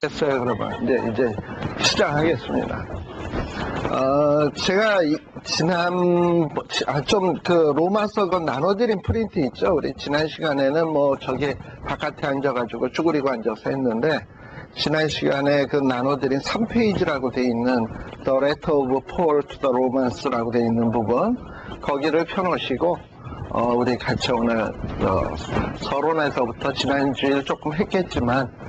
됐어요. 그러면 이제 시작하겠습니다. 제가 좀 로마서 그 나눠드린 프린트 있죠. 우리 지난 시간에는 저기 바깥에 앉아가지고 쭈그리고 앉아서 했는데, 지난 시간에 그 나눠드린 3페이지라고 돼 있는 The Letter of Paul to the Romans라고 돼 있는 부분, 거기를 펴놓으시고 우리 같이 오늘 서론에서부터 지난주에 조금 했겠지만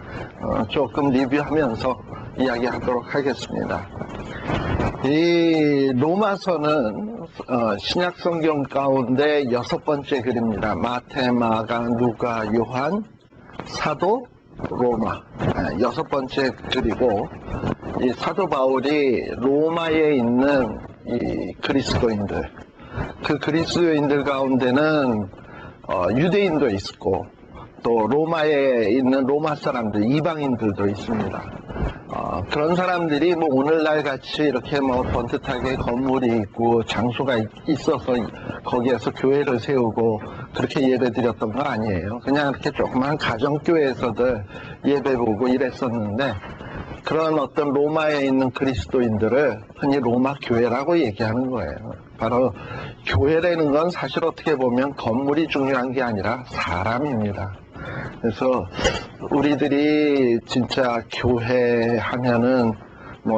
조금 리뷰하면서 이야기하도록 하겠습니다. 이 로마서는 신약성경 가운데 6번째 글입니다. 마태, 마가, 누가, 요한, 사도, 로마 6번째 글이고, 이 사도 바울이 로마에 있는 이 그리스도인들, 그 그리스도인들 가운데는 유대인도 있고 또 로마에 있는 로마 사람들, 이방인들도 있습니다. 그런 사람들이 오늘날 같이 이렇게 번듯하게 건물이 있고 장소가 있어서 거기에서 교회를 세우고 그렇게 예배 드렸던 거 아니에요. 그냥 이렇게 조그만 가정교회에서들 예배 보고 이랬었는데, 그런 어떤 로마에 있는 그리스도인들을 흔히 로마 교회라고 얘기하는 거예요. 바로 교회라는 건 사실 어떻게 보면 건물이 중요한 게 아니라 사람입니다. 그래서 우리들이 진짜 교회 하면은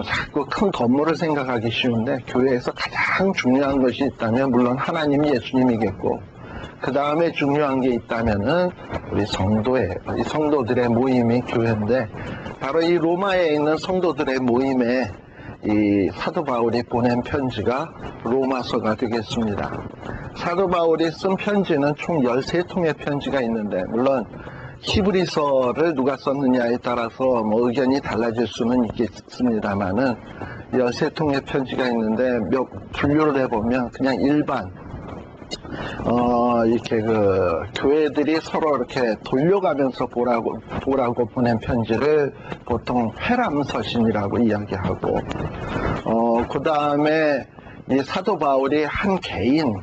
자꾸 큰 건물을 생각하기 쉬운데, 교회에서 가장 중요한 것이 있다면 물론 하나님, 예수님이겠고, 그 다음에 중요한 게 있다면은 우리 성도예요. 이 성도들의 모임이 교회인데, 바로 이 로마에 있는 성도들의 모임에 이 사도 바울이 보낸 편지가 로마서가 되겠습니다. 사도 바울이 쓴 편지는 총 13통의 편지가 있는데, 물론 히브리서를 누가 썼느냐에 따라서 의견이 달라질 수는 있겠습니다만은 13통의 편지가 있는데, 몇 분류를 해보면 그냥 일반 이렇게 교회들이 서로 이렇게 돌려가면서 보라고 보낸 편지를 보통 회람서신이라고 이야기하고, 그 다음에 이 사도 바울이 한 개인,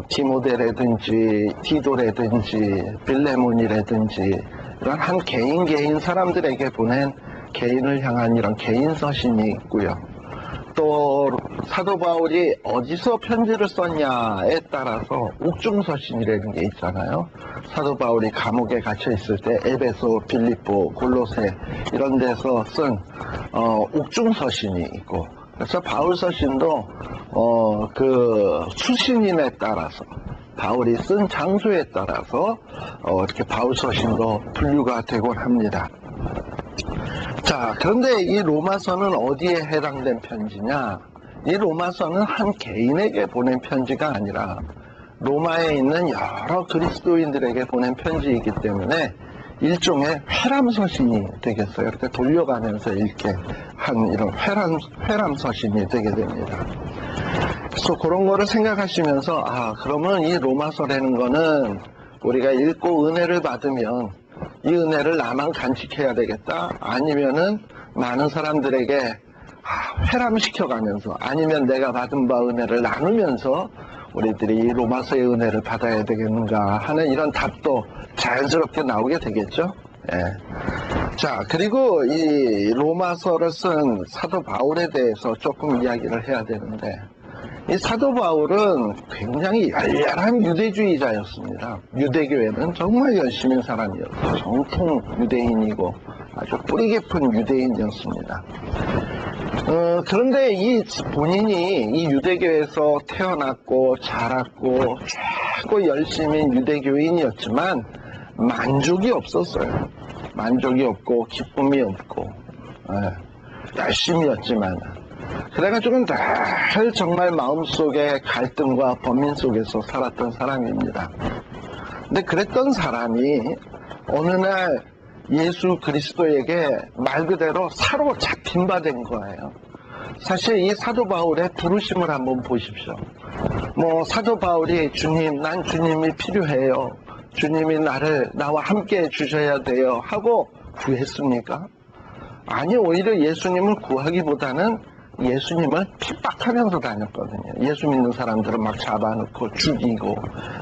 디모데라든지 디도라든지 빌레몬이라든지 이런 한 개인 사람들에게 보낸 개인을 향한 이런 개인 서신이 있고요. 또 사도 바울이 어디서 편지를 썼냐에 따라서 옥중서신이라는 게 있잖아요. 사도 바울이 감옥에 갇혀 있을 때 에베소, 빌립보, 골로새 이런 데서 쓴 옥중서신이 있고, 그래서 바울 서신도 그 수신인에 따라서, 바울이 쓴 장소에 따라서 이렇게 바울 서신도 분류가 되곤 합니다. 자, 그런데 이 로마서는 어디에 해당된 편지냐? 이 로마서는 한 개인에게 보낸 편지가 아니라 로마에 있는 여러 그리스도인들에게 보낸 편지이기 때문에 일종의 회람서신이 되겠어요. 이렇게 돌려가면서 읽게 한 이런 회람서신이 되게 됩니다. 그래서 그런 거를 생각하시면서, 그러면 이 로마서라는 거는 우리가 읽고 은혜를 받으면 이 은혜를 나만 간직해야 되겠다, 아니면은 많은 사람들에게 회람시켜가면서, 아니면 내가 받은 바 은혜를 나누면서 우리들이 로마서의 은혜를 받아야 되겠는가 하는 이런 답도 자연스럽게 나오게 되겠죠. 예. 자, 그리고 이 로마서를 쓴 사도 바울에 대해서 조금 이야기를 해야 되는데, 이 사도 바울은 굉장히 열렬한 유대주의자였습니다. 유대교에는 정말 열심인 사람이었어요. 정통 유대인이고 아주 뿌리 깊은 유대인이었습니다. 그런데 본인이 이 유대교에서 태어났고 자랐고 최고 열심인 유대교인이었지만 만족이 없었어요. 만족이 없고 기쁨이 없고, 열심이었지만 그래가지고 늘 정말 마음속에 갈등과 범민 속에서 살았던 사람입니다. 근데 그랬던 사람이 어느 날 예수 그리스도에게 말 그대로 사로잡힌 바 된 거예요. 사실 이 사도 바울의 부르심을 한번 보십시오. 사도 바울이 주님, 난 주님이 필요해요, 주님이 나와 함께 해주셔야 돼요 하고 구했습니까? 아니, 오히려 예수님을 구하기보다는 예수님을 핍박하면서 다녔거든요. 예수 믿는 사람들을 막 잡아놓고 죽이고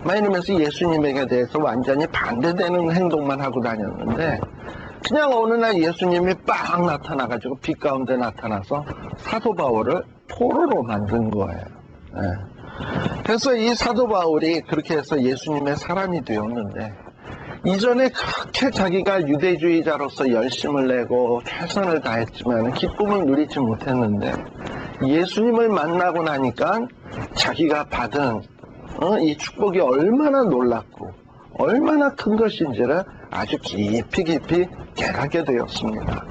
막 이러면서 예수님에게 대해서 완전히 반대되는 행동만 하고 다녔는데, 그냥 어느 날 예수님이 빡 나타나가지고 빛 가운데 나타나서 사도 바울을 포로로 만든 거예요. 그래서 이 사도 바울이 그렇게 해서 예수님의 사람이 되었는데, 이전에 그렇게 자기가 유대주의자로서 열심을 내고 최선을 다했지만 기쁨을 누리지 못했는데, 예수님을 만나고 나니까 자기가 받은 이 축복이 얼마나 놀랍고 얼마나 큰 것인지를 아주 깊이 깨닫게 되었습니다.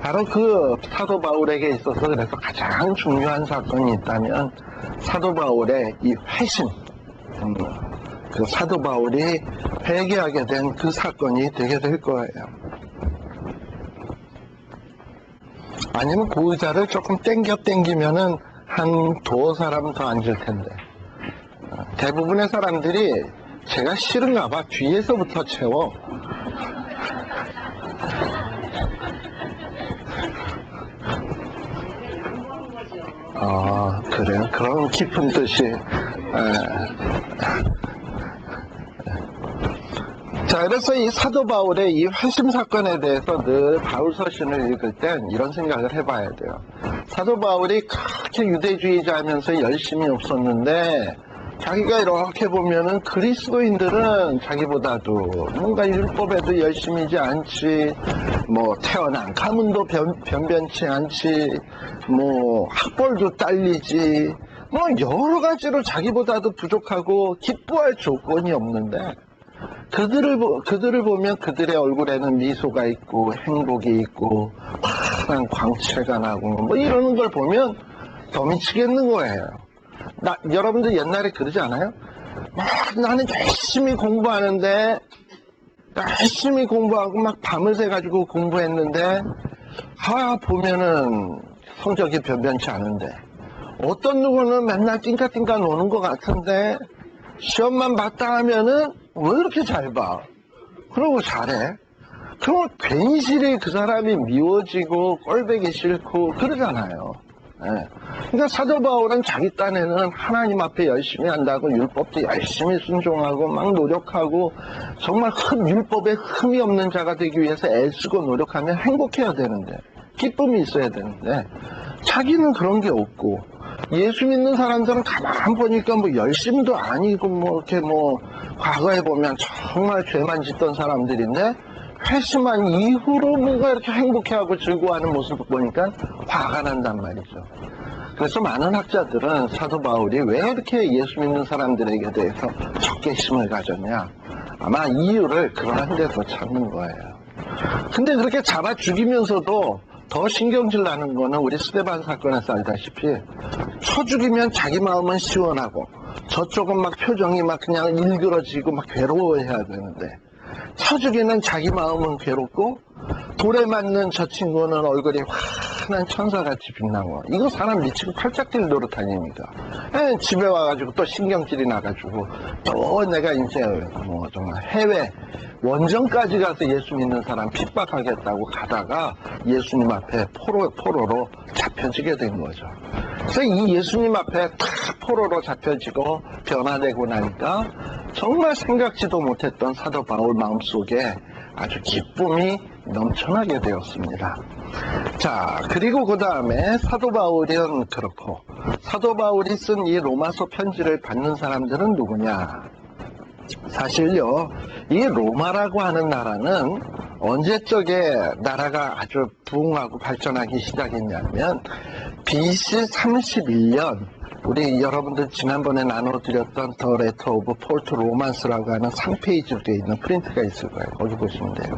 바로 그 사도 바울에게 있어서 그래서 가장 중요한 사건이 있다면 사도 바울의 이 회심, 그 사도 바울이 회개하게 된 그 사건이 되게 될 거예요. 아니면 그 의자를 조금 당기면은 한 두어 사람 더 앉을 텐데, 대부분의 사람들이 제가 싫은가 봐 뒤에서부터 채워. 그래요? 그런 깊은 뜻이. 자, 그래서 이 사도 바울의 이 회심 사건에 대해서 늘 바울 서신을 읽을 땐 이런 생각을 해봐야 돼요. 사도 바울이 그렇게 유대주의자하면서 열심이 없었는데, 자기가 이렇게 보면은 그리스도인들은 자기보다도 뭔가 율법에도 열심이지 않지, 뭐 태어난 가문도 변변치 않지, 뭐 학벌도 딸리지, 뭐 여러 가지로 자기보다도 부족하고 기뻐할 조건이 없는데, 그들을 보면 그들의 얼굴에는 미소가 있고 행복이 있고 환한 광채가 나고 뭐 이러는 걸 보면 더 미치겠는 거예요. 여러분들 옛날에 그러지 않아요? 나는 열심히 공부하는데, 열심히 공부하고 막 밤을 새가지고 공부했는데, 보면은 성적이 변변치 않은데, 어떤 누구는 맨날 띵까띵까 노는 것 같은데, 시험만 봤다 하면은 왜 이렇게 잘 봐? 그러고 잘해? 그럼 괜시리 그 사람이 미워지고 꼴보기 싫고 그러잖아요. 그러니까 사도 바울은 자기 딴에는 하나님 앞에 열심히 한다고 율법도 열심히 순종하고 막 노력하고 정말 율법에 흠이 없는 자가 되기 위해서 애쓰고 노력하면 행복해야 되는데, 기쁨이 있어야 되는데, 자기는 그런 게 없고, 예수 믿는 사람들은 가만 보니까 뭐 열심도 아니고 뭐 이렇게 뭐 과거에 보면 정말 죄만 짓던 사람들인데, 회심한 이후로 뭔가 이렇게 행복해하고 즐거워하는 모습을 보니까 화가 난단 말이죠. 그래서 많은 학자들은 사도 바울이 왜 이렇게 예수 믿는 사람들에게 대해서 적개심을 가졌냐, 아마 이유를 그러한 데서 찾는 거예요. 근데 그렇게 잡아 죽이면서도 더 신경질 나는 거는 우리 스데반 사건에서 알다시피, 쳐 죽이면 자기 마음은 시원하고 저쪽은 막 표정이 막 그냥 일그러지고 막 괴로워해야 되는데, 쳐 죽이는 자기 마음은 괴롭고 돌에 맞는 저 친구는 얼굴이 환한 천사같이 빛나고, 이거 사람 미치고 팔짝 뛸 노릇 아닙니까? 집에 와가지고 또 신경질이 나가지고 또 내가 이제 뭐 정말 해외 원정까지 가서 예수 믿는 사람 핍박하겠다고 가다가 예수님 앞에 포로로 잡혀지게 된 거죠. 그래서 이 예수님 앞에 탁 포로로 잡혀지고 변화되고 나니까 정말 생각지도 못했던 사도 바울 마음속에 아주 기쁨이 넘쳐나게 되었습니다. 자, 그리고 그 다음에 사도 바울은 그렇고, 사도 바울이 쓴 이 로마서 편지를 받는 사람들은 누구냐? 사실요, 이 로마라고 하는 나라는 언제적에 나라가 아주 부흥하고 발전하기 시작했냐면 BC 31년, 우리 여러분들 지난번에 나눠드렸던 더 레터 오브 폴 투 로만스라고 하는 3페이지로 되어 있는 프린트가 있을 거예요. 거기 보시면 돼요.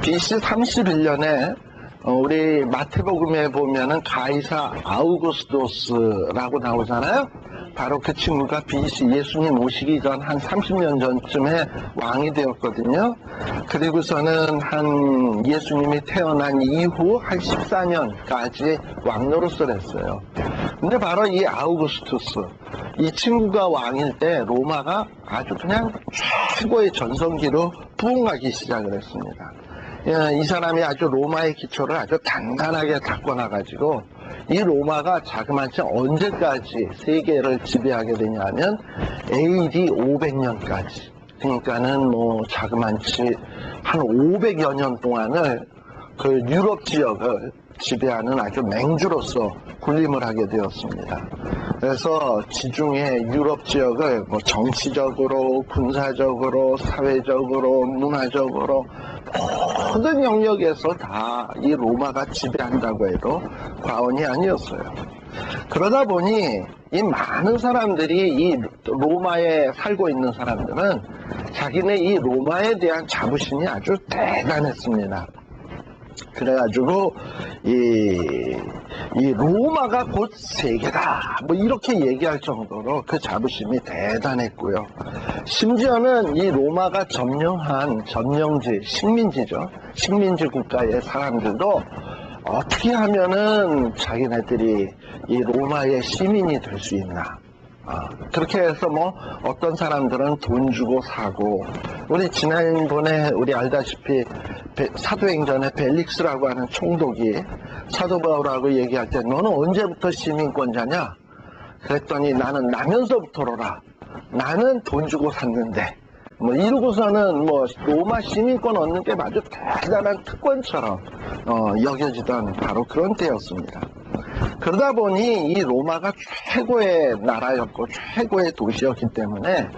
BC 31년에 우리 마태복음에 보면은 가이사 아우구스도스라고 나오잖아요. 바로 그 친구가 BC 예수님 오시기 전 한 30년 전쯤에 왕이 되었거든요. 그리고서는 한 예수님이 태어난 이후 한 14년까지 왕 노릇을 했어요. 근데 바로 이 아우구스투스, 이 친구가 왕일 때 로마가 아주 그냥 최고의 전성기로 부흥하기 시작을 했습니다. 이 사람이 아주 로마의 기초를 아주 단단하게 닦아놔가지고 이 로마가 자그마치 언제까지 세계를 지배하게 되냐면 AD 500년까지. 그러니까는 뭐 자그만치 한 500여 년 동안을 그 유럽 지역을 지배하는 아주 맹주로서 군림을 하게 되었습니다. 그래서 지중해 유럽 지역을 뭐 정치적으로, 군사적으로, 사회적으로, 문화적으로 모든 영역에서 다 이 로마가 지배한다고 해도 과언이 아니었어요. 그러다 보니 이 많은 사람들이 이 로마에 살고 있는 사람들은 자기네 이 로마에 대한 자부심이 아주 대단했습니다. 그래가지고 이 로마가 곧 세계다 뭐 이렇게 얘기할 정도로 그 자부심이 대단했고요. 심지어는 이 로마가 점령한 점령지 식민지죠. 식민지 국가의 사람들도 어떻게 하면은 자기네들이 이 로마의 시민이 될 수 있나. 그렇게 해서 뭐 어떤 사람들은 돈 주고 사고, 우리 지난번에 우리 알다시피 사도행전에 벨릭스라고 하는 총독이 사도 바울하고 얘기할 때 너는 언제부터 시민권자냐? 그랬더니 나는 나면서부터로라. 나는 돈 주고 샀는데 뭐 이러고서는 뭐 로마 시민권 얻는 게 아주 대단한 특권처럼 여겨지던 바로 그런 때였습니다. 그러다 보니 이 로마가 최고의 나라였고 최고의 도시였기 때문에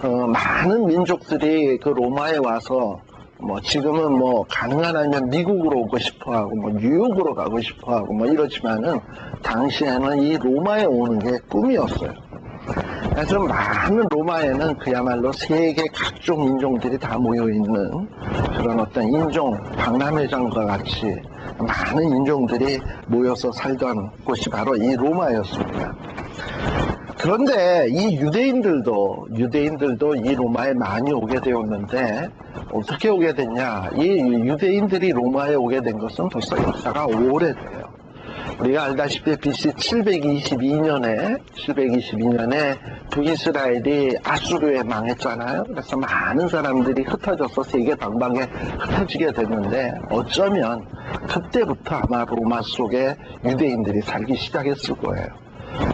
많은 민족들이 그 로마에 와서 뭐 지금은 뭐 가능한 한면 미국으로 오고 싶어하고 뭐 뉴욕으로 가고 싶어하고 뭐 이러지만은 당시에는 이 로마에 오는 게 꿈이었어요. 그래서 많은 로마에는 그야말로 세계 각종 인종들이 다 모여있는 그런 어떤 인종 박람회장과 같이 많은 인종들이 모여서 살던 곳이 바로 이 로마였습니다. 그런데 이 유대인들도 이 로마에 많이 오게 되었는데 어떻게 오게 됐냐? 이 유대인들이 로마에 오게 된 것은 벌써 역사가 오래돼요. 우리가 알다시피 BC 722년에 북이스라엘이 아수르에 망했잖아요. 그래서 많은 사람들이 흩어져서 세계 방방에 흩어지게 됐는데 어쩌면 그때부터 아마 로마 속에 유대인들이 살기 시작했을 거예요.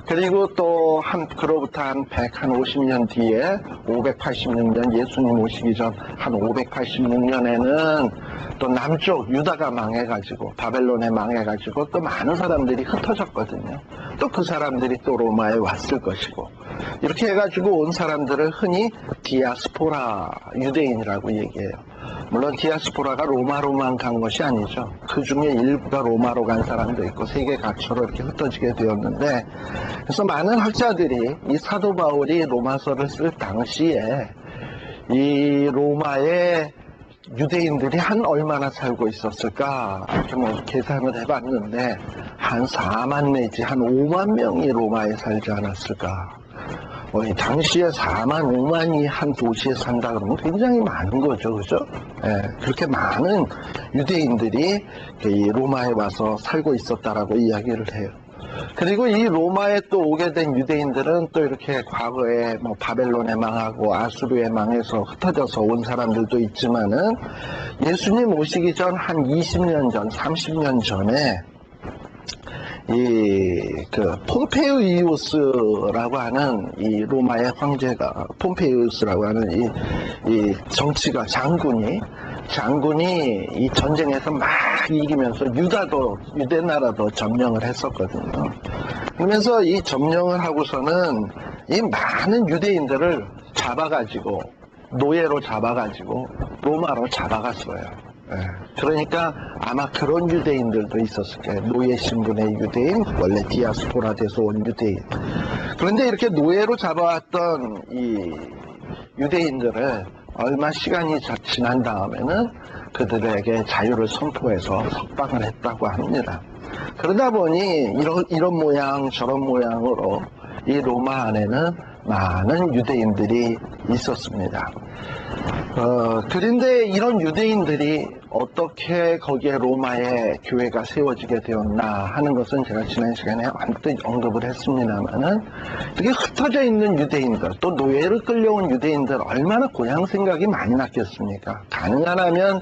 그리고 또 그로부터 한 150년 뒤에 586년 예수님 오시기 전 한 586년에는 또 남쪽 유다가 망해가지고 바벨론에 망해가지고 또 많은 사람들이 흩어졌거든요. 또 그 사람들이 또 로마에 왔을 것이고 이렇게 해가지고 온 사람들을 흔히 디아스포라 유대인이라고 얘기해요. 물론 디아스포라가 로마로만 간 것이 아니죠. 그 중에 일부가 로마로 간 사람도 있고 세계 각처로 이렇게 흩어지게 되었는데, 그래서 많은 학자들이 이 사도 바울이 로마서를 쓸 당시에 이 로마의 유대인들이 한 얼마나 살고 있었을까 이렇게 뭐 계산을 해봤는데 한 4만 내지 한 5만 명이 로마에 살지 않았을까. 당시에 4만 5만이 한 도시에 산다 그러면 굉장히 많은 거죠, 그죠? 예, 그렇게 많은 유대인들이 이 로마에 와서 살고 있었다라고 이야기를 해요. 그리고 이 로마에 또 오게 된 유대인들은 또 이렇게 과거에 뭐 바벨론에 망하고 아수르에 망해서 흩어져서 온 사람들도 있지만은 예수님 오시기 전 한 20년 전, 30년 전에 폼페이우스라고 하는 이 로마의 황제가 폼페이우스라고 하는 이 정치가 장군이 이 전쟁에서 막 이기면서 유대 나라도 점령을 했었거든요. 그러면서 이 점령을 하고서는 이 많은 유대인들을 잡아가지고 노예로 잡아가지고 로마로 잡아갔어요. 그러니까 아마 그런 유대인들도 있었을 거예요. 노예 신분의 유대인, 원래 디아스포라 돼서 온 유대인. 그런데 이렇게 노예로 잡아왔던 이 유대인들을 얼마 시간이 지난 다음에는 그들에게 자유를 선포해서 석방을 했다고 합니다. 그러다 보니 이런 모양 저런 모양으로 이 로마 안에는 많은 유대인들이 있었습니다. 그런데 이런 유대인들이 어떻게 거기에 로마의 교회가 세워지게 되었나 하는 것은 제가 지난 시간에 언뜻 언급을 했습니다만은 이렇게 흩어져 있는 유대인들, 또 노예를 끌려온 유대인들 얼마나 고향 생각이 많이 났겠습니까? 가능한 하면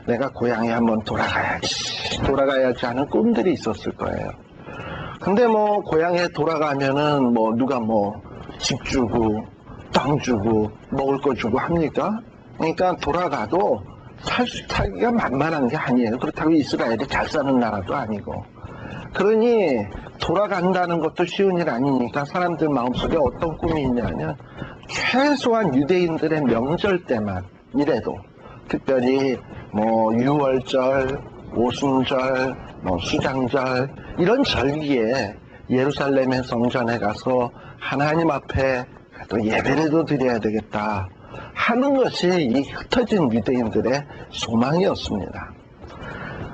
내가 고향에 한번 돌아가야지 하는 꿈들이 있었을 거예요. 근데 뭐 고향에 돌아가면은 뭐 누가 뭐 집 주고 또 빵 주고 먹을 거 주고 합니까? 그러니까 돌아가도 살기가 만만한 게 아니에요. 그렇다고 이스라엘이 잘 사는 나라도 아니고. 그러니 돌아간다는 것도 쉬운 일 아니니까 사람들 마음속에 어떤 꿈이 있냐면 최소한 유대인들의 명절 때만 이래도 특별히 뭐 유월절, 오순절, 뭐 수장절 이런 절기에 예루살렘의 성전에 가서 하나님 앞에 또 예배라도 드려야 되겠다 하는 것이 이 흩어진 유대인들의 소망이었습니다.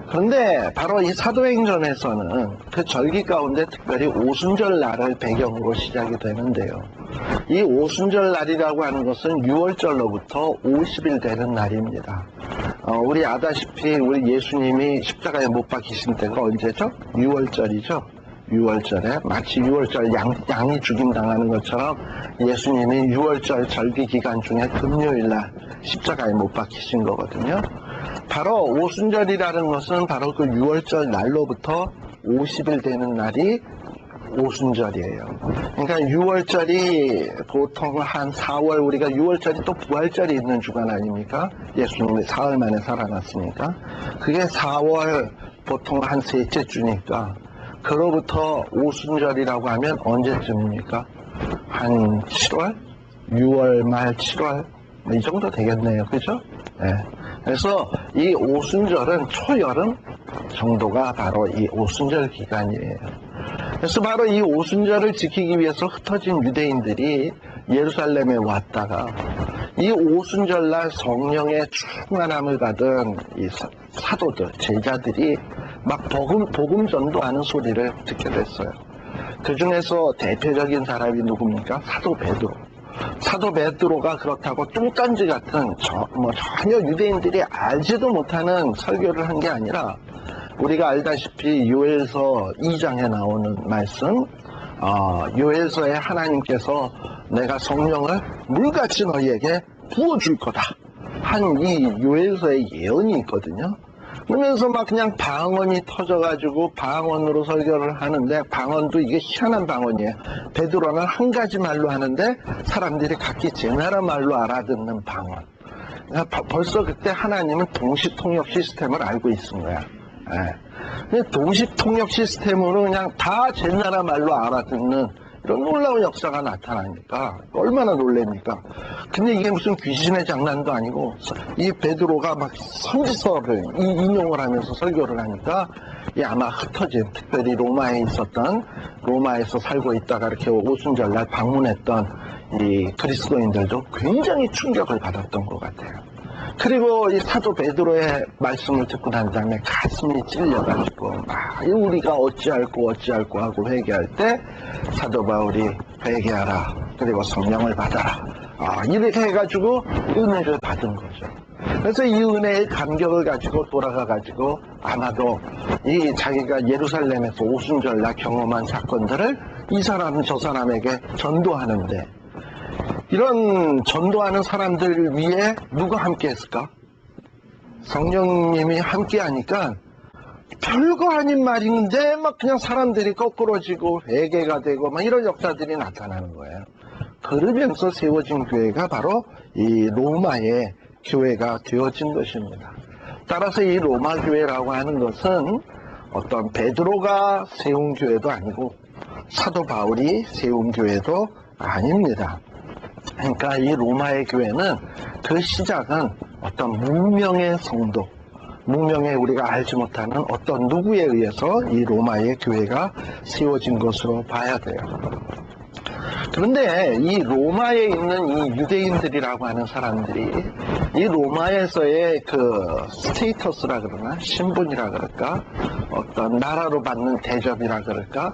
그런데 바로 이 사도행전에서는 그 절기 가운데 특별히 오순절 날을 배경으로 시작이 되는데요. 이 오순절 날이라고 하는 것은 6월절로부터 50일 되는 날입니다. 우리 아다시피 우리 예수님이 십자가에 못 박히신 때가 언제죠? 6월절이죠. 6월절에 마치 6월절 양이 죽임당하는 것처럼 예수님이 6월절 절기 기간 중에 금요일날 십자가에 못 박히신 거거든요. 바로 오순절이라는 것은 바로 그 6월절 날로부터 50일 되는 날이 오순절이에요. 그러니까 6월절이 보통 한 4월, 우리가 6월절이 또 부활절이 있는 주간 아닙니까? 예수님이 사흘 만에 살아났으니까. 그게 4월 보통 한 셋째 주니까 그로부터 오순절이라고 하면 언제쯤입니까? 한 7월? 6월 말 7월? 이 정도 되겠네요. 그죠? 네. 그래서 이 오순절은 초여름 정도가 바로 이 오순절 기간이에요. 그래서 바로 이 오순절을 지키기 위해서 흩어진 유대인들이 예루살렘에 왔다가 이 오순절날 성령의 충만함을 받은 이 사도들, 제자들이 막 복음 전도하는 소리를 듣게 됐어요. 그 중에서 대표적인 사람이 누굽니까? 사도 베드로. 사도 베드로가 그렇다고 뚱딴지 같은 전혀 유대인들이 알지도 못하는 설교를 한 게 아니라 우리가 알다시피 요엘서 2장에 나오는 말씀, 요엘서에 하나님께서 내가 성령을 물같이 너희에게 부어줄 거다 한 이 요엘서의 예언이 있거든요. 그러면서 막 그냥 방언이 터져가지고 방언으로 설교를 하는데, 방언도 이게 희한한 방언이에요. 베드로는 한 가지 말로 하는데 사람들이 각기 제 나라 말로 알아듣는 방언. 벌써 그때 하나님은 동시통역 시스템을 알고 있은 거야. 동시통역 시스템으로 그냥 다 제 나라 말로 알아듣는 이런 놀라운 역사가 나타나니까 얼마나 놀랍니까? 근데 이게 무슨 귀신의 장난도 아니고, 이 베드로가 막 선지서를 인용을 하면서 설교를 하니까 이 아마 흩어진, 특별히 로마에 있었던, 로마에서 살고 있다가 이렇게 오순절날 방문했던 이 그리스도인들도 굉장히 충격을 받았던 것 같아요. 그리고 이 사도 베드로의 말씀을 듣고 난 다음에 가슴이 찔려가지고 막 우리가 어찌할꼬 하고 회개할 때 사도 바울이 회개하라, 그리고 성령을 받아라, 이렇게 해가지고 은혜를 받은 거죠. 그래서 이 은혜의 감격을 가지고 돌아가가지고 아마도 이 자기가 예루살렘에서 오순절날 경험한 사건들을 이 사람 저 사람에게 전도하는데, 이런 전도하는 사람들 위에 누가 함께 했을까? 성령님이 함께 하니까 별거 아닌 말인데 막 그냥 사람들이 거꾸러지고 회개가 되고 막 이런 역사들이 나타나는 거예요. 그러면서 세워진 교회가 바로 이 로마의 교회가 되어진 것입니다. 따라서 이 로마 교회라고 하는 것은 어떤 베드로가 세운 교회도 아니고 사도 바울이 세운 교회도 아닙니다. 그러니까 이 로마의 교회는 그 시작은 어떤 무명의 성도, 무명의 우리가 알지 못하는 어떤 누구에 의해서 이 로마의 교회가 세워진 것으로 봐야 돼요. 그런데 이 로마에 있는 이 유대인들이라고 하는 사람들이 이 로마에서의 그 스테이터스라 그러나, 신분이라 그럴까, 어떤 나라로 받는 대접이라 그럴까,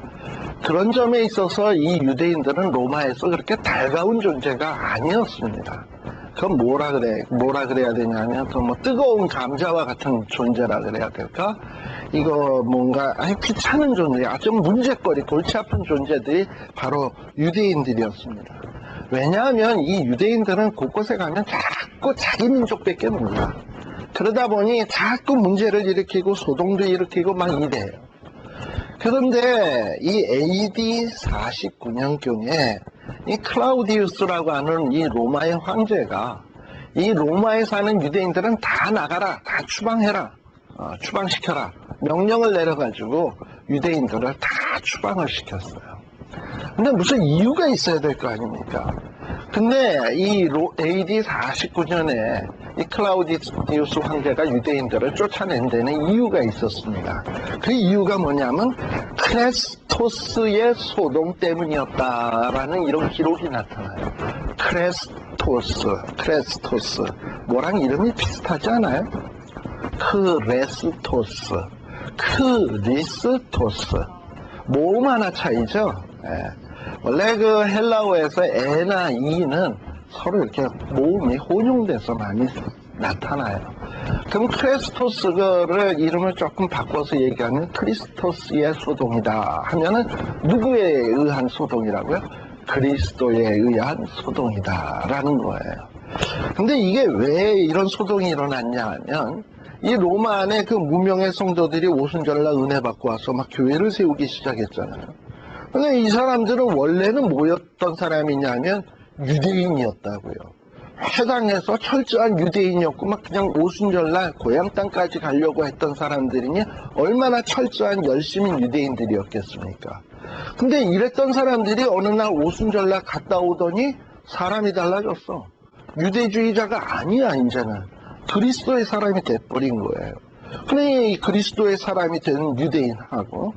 그런 점에 있어서 이 유대인들은 로마에서 그렇게 달가운 존재가 아니었습니다. 그건 뭐라 그래야 되냐면, 그 뭐 뜨거운 감자와 같은 존재라 그래야 될까? 이거 뭔가 귀찮은 존재, 좀 문제거리, 골치 아픈 존재들이 바로 유대인들이었습니다. 왜냐하면 이 유대인들은 곳곳에 가면 자꾸 자기 민족밖에 몰라. 그러다 보니 자꾸 문제를 일으키고 소동도 일으키고 막 이래요. 그런데 이 AD 49년경에 이 클라우디우스라고 하는 이 로마의 황제가 이 로마에 사는 유대인들은 다 나가라, 다 추방해라, 추방시켜라 명령을 내려가지고 유대인들을 다 추방을 시켰어요. 근데 무슨 이유가 있어야 될 거 아닙니까? 근데 이 AD 49년에 이 클라우디우스 황제가 유대인들을 쫓아낸 데는 이유가 있었습니다. 그 이유가 뭐냐면 크레스토스의 소동 때문이었다라는 이런 기록이 나타나요. 크레스토스 뭐랑 이름이 비슷하지 않아요? 크레스토스, 크리스토스 모음 하나 차이죠. 원래 그 헬라어에서 에나 이는 서로 이렇게 모음이 혼용돼서 많이 나타나요. 그럼 크레스토스를 이름을 조금 바꿔서 얘기하면 크리스토스의 소동이다 하면은 누구에 의한 소동이라고요? 그리스도에 의한 소동이다 라는 거예요. 근데 이게 왜 이런 소동이 일어났냐 하면 이 로마 안에 그 무명의 성도들이 오순절날 은혜 받고 와서 막 교회를 세우기 시작했잖아요. 근데 이 사람들은 원래는 뭐였던 사람이냐면 유대인이었다고요. 회당에서 철저한 유대인이었고 막 그냥 오순절날 고향 땅까지 가려고 했던 사람들이니 얼마나 철저한 열심인 유대인들이었겠습니까? 근데 이랬던 사람들이 어느 날 오순절날 갔다 오더니 사람이 달라졌어. 유대주의자가 아니야 이제는. 그리스도의 사람이 돼버린 거예요. 근데 이 그리스도의 사람이 된 유대인하고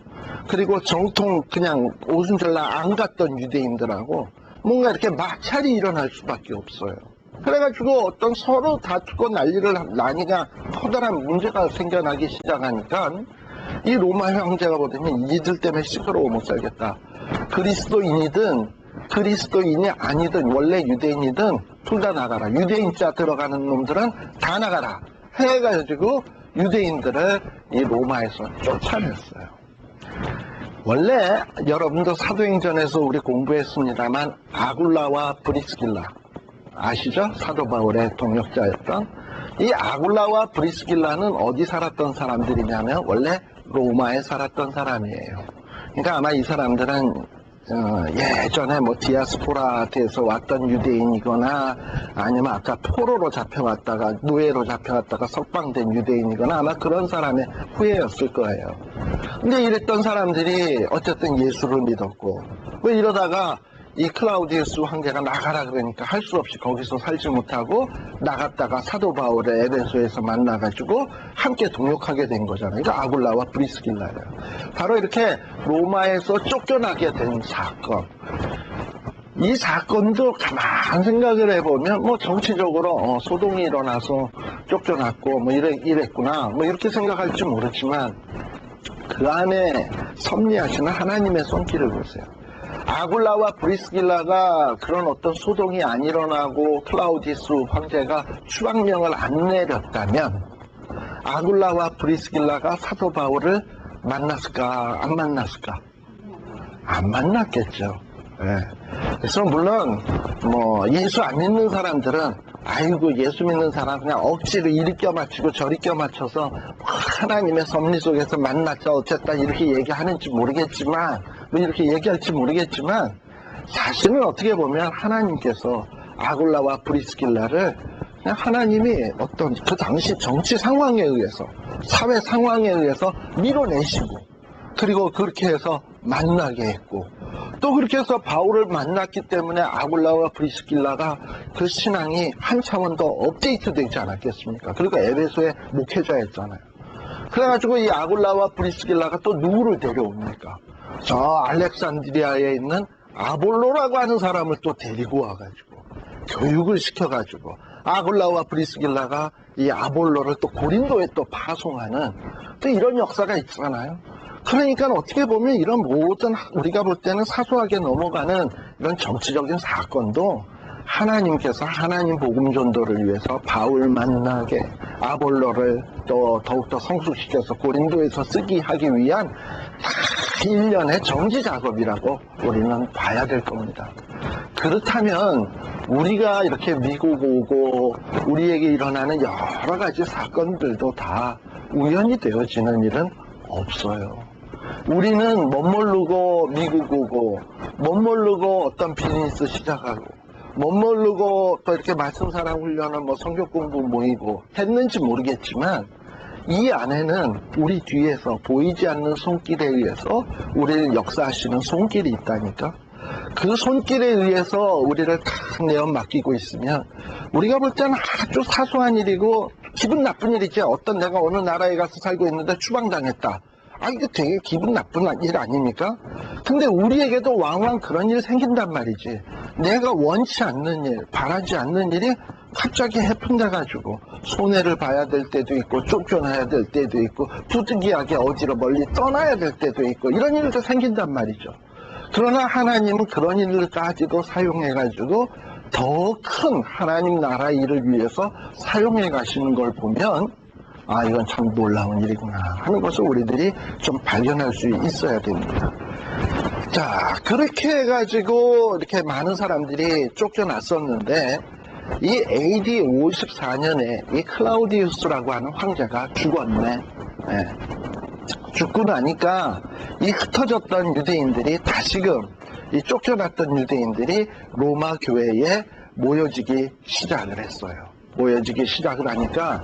그리고 정통 그냥 오순절날 안 갔던 유대인들하고 뭔가 이렇게 마찰이 일어날 수밖에 없어요. 그래가지고 어떤 서로 다투고 난리가 커다란 문제가 생겨나기 시작하니까 이 로마 황제가 보더니 이들 때문에 시끄러워 못 살겠다. 그리스도인이든 그리스도인이 아니든 원래 유대인이든 둘 다 나가라. 유대인자 들어가는 놈들은 다 나가라. 해가지고 유대인들을 이 로마에서 쫓아냈어요. 원래 여러분도 사도행전에서 우리 공부했습니다만 아굴라와 브리스길라 아시죠? 사도 바울의 동역자였던 이 아굴라와 브리스길라는 어디 살았던 사람들이냐면 원래 로마에 살았던 사람이에요. 그러니까 아마 이 사람들은 예전에 뭐 디아스포라에서 왔던 유대인이거나 아니면 아까 포로로 잡혀왔다가 노예로 잡혀왔다가 석방된 유대인이거나 아마 그런 사람의 후예였을 거예요. 근데 이랬던 사람들이 어쨌든 예수를 믿었고 뭐 이러다가 이 클라우디우스 황제가 나가라 그러니까 할 수 없이 거기서 살지 못하고 나갔다가 사도 바울의 에베소에서 만나가지고 함께 동역하게 된 거잖아요. 그러니까 아굴라와 브리스길라예요. 바로 이렇게 로마에서 쫓겨나게 된 사건. 이 사건도 가만 생각을 해보면 뭐 정치적으로 소동이 일어나서 쫓겨났고 뭐 이랬구나 뭐 이렇게 생각할지 모르지만 그 안에 섭리하시는 하나님의 손길을 보세요. 아굴라와 브리스길라가 그런 어떤 소동이 안 일어나고 클라우디우스 황제가 추방명을 안 내렸다면 아굴라와 브리스길라가 사도 바울을 만났을까 안 만났을까? 안 만났겠죠. 네. 그래서 물론 뭐 예수 안 믿는 사람들은 아이고 예수 믿는 사람 그냥 억지로 이리 껴맞추고 저리 껴맞춰서 하나님의 섭리 속에서 만났자 어쨌다 이렇게 얘기하는지 모르겠지만 뭐 이렇게 얘기할지 모르겠지만 사실은 어떻게 보면 하나님께서 아굴라와 브리스길라를 그냥 하나님이 어떤 그 당시 정치 상황에 의해서 사회 상황에 의해서 밀어내시고 그리고 그렇게 해서 만나게 했고 또 그렇게 해서 바울을 만났기 때문에 아굴라와 브리스길라가 그 신앙이 한 차원 더 업데이트 되지 않았겠습니까? 그리고 에베소의 목회자였잖아요. 그래가지고 이 아굴라와 브리스길라가 또 누구를 데려옵니까? 저 알렉산드리아에 있는 아볼로라고 하는 사람을 또 데리고 와가지고 교육을 시켜가지고 아굴라와 브리스길라가 이 아볼로를 또 고린도에 또 파송하는 또 이런 역사가 있잖아요. 그러니까 어떻게 보면 이런 모든 우리가 볼 때는 사소하게 넘어가는 이런 정치적인 사건도 하나님께서 하나님 복음 전도를 위해서 바울 만나게 아볼로를 또 더욱더 성숙시켜서 고린도에서 쓰기 하기 위한 일련의 정지 작업이라고 우리는 봐야 될 겁니다. 그렇다면 우리가 이렇게 미국 오고 우리에게 일어나는 여러 가지 사건들도 다 우연히 되어지는 일은 없어요. 우리는 못 모르고 미국 오고, 못 모르고 어떤 비즈니스 시작하고, 못 모르고 또 이렇게 말씀사랑 훈련을 뭐 성경 공부 모이고 했는지 모르겠지만, 이 안에는 우리 뒤에서 보이지 않는 손길에 의해서 우리를 역사하시는 손길이 있다니까. 그 손길에 의해서 우리를 다 내어 맡기고 있으면 우리가 볼 때는 아주 사소한 일이고 기분 나쁜 일이지. 어떤 내가 어느 나라에 가서 살고 있는데 추방당했다. 이거 되게 기분 나쁜 일 아닙니까? 근데 우리에게도 왕왕 그런 일 생긴단 말이지. 내가 원치 않는 일, 바라지 않는 일이 갑자기 해픈돼가지고 손해를 봐야 될 때도 있고 쫓겨나야 될 때도 있고 부득이하게 어디로 멀리 떠나야 될 때도 있고 이런 일도 생긴단 말이죠. 그러나 하나님은 그런 일까지도 사용해가지고 더 큰 하나님 나라 일을 위해서 사용해 가시는 걸 보면 이건 참 놀라운 일이구나 하는 것을 우리들이 좀 발견할 수 있어야 됩니다. 자, 그렇게 해가지고 이렇게 많은 사람들이 쫓겨났었는데 이 AD 54년에 이 클라우디우스라고 하는 황제가 죽었네. 죽고 나니까 이 흩어졌던 유대인들이 다시금 이 쫓겨났던 유대인들이 로마 교회에 모여지기 시작을 했어요. 모여지기 시작을 하니까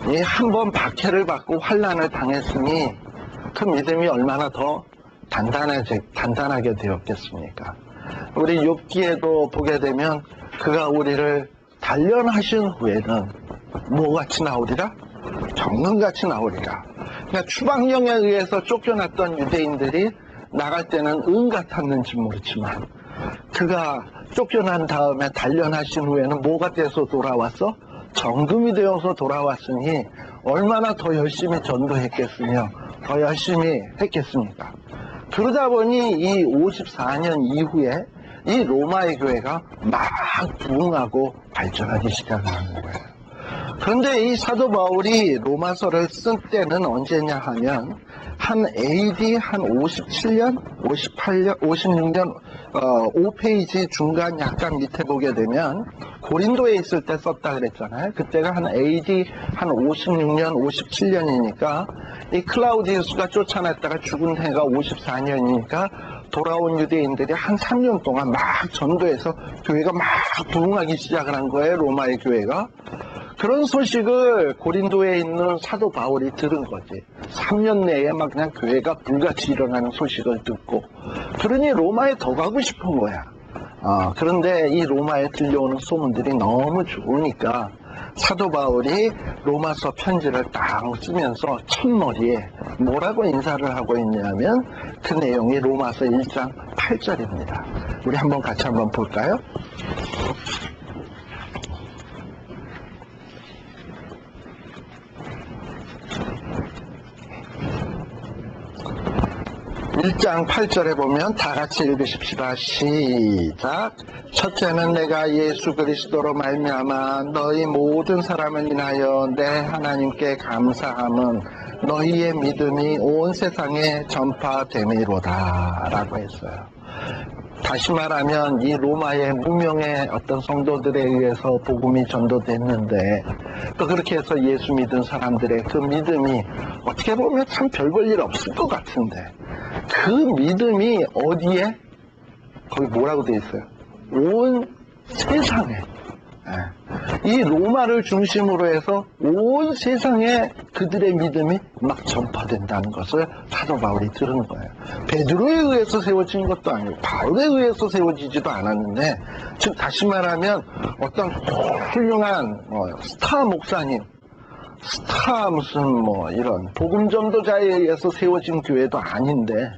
이 한번 박해를 받고 환난을 당했으니 그 믿음이 얼마나 더 단단하게 되었겠습니까? 우리 욥기에도 보게 되면 그가 우리를 단련하신 후에는 뭐같이 나오리라? 정금같이 나오리라. 그러니까 추방령에 의해서 쫓겨났던 유대인들이 나갈 때는 은 같았는지 모르지만 그가 쫓겨난 다음에 단련하신 후에는 뭐가 돼서 돌아왔어? 정금이 되어서 돌아왔으니 얼마나 더 열심히 전도했겠으며 더 열심히 했겠습니까? 그러다 보니 이 54년 이후에 이 로마의 교회가 막 부흥하고 발전하기 시작하는 거예요. 그런데 이 사도 바울이 로마서를 쓴 때는 언제냐 하면 한 AD 한 57년, 58년, 56년 5페이지 중간 약간 밑에 보게 되면 고린도에 있을 때 썼다 그랬잖아요. 그때가 한 AD 한 56년, 57년이니까 이 클라우디우스가 쫓아냈다가 죽은 해가 54년이니까 돌아온 유대인들이 한 3년 동안 막 전도해서 교회가 막 부흥하기 시작을 한 거예요. 로마의 교회가. 그런 소식을 고린도에 있는 사도 바울이 들은 거지. 3년 내에 막 그냥 교회가 불같이 일어나는 소식을 듣고. 그러니 로마에 더 가고 싶은 거야. 그런데 이 로마에 들려오는 소문들이 너무 좋으니까 사도 바울이 로마서 편지를 딱 쓰면서 첫머리에 뭐라고 인사를 하고 있냐면 그 내용이 로마서 1장 8절입니다. 우리 같이 한번 볼까요? 1장 8절에 보면 다 같이 읽으십시다. 시작. 첫째는 내가 예수 그리스도로 말미암아 너희 모든 사람을 인하여 내 하나님께 감사함은 너희의 믿음이 온 세상에 전파됨이로다 라고 했어요. 다시 말하면 이 로마의 무명의 어떤 성도들에 의해서 복음이 전도됐는데 또 그렇게 해서 예수 믿은 사람들의 그 믿음이 어떻게 보면 참 별 볼 일 없을 것 같은데 그 믿음이 어디에? 거기 뭐라고 되어 있어요? 온 세상에. 이 로마를 중심으로 해서 온 세상에 그들의 믿음이 막 전파된다는 것을 사도 바울이 들은 거예요. 베드로에 의해서 세워진 것도 아니고 바울에 의해서 세워지지도 않았는데, 즉 다시 말하면 어떤 훌륭한 스타 목사님, 스타 무슨 이런 복음 전도자에 의해서 세워진 교회도 아닌데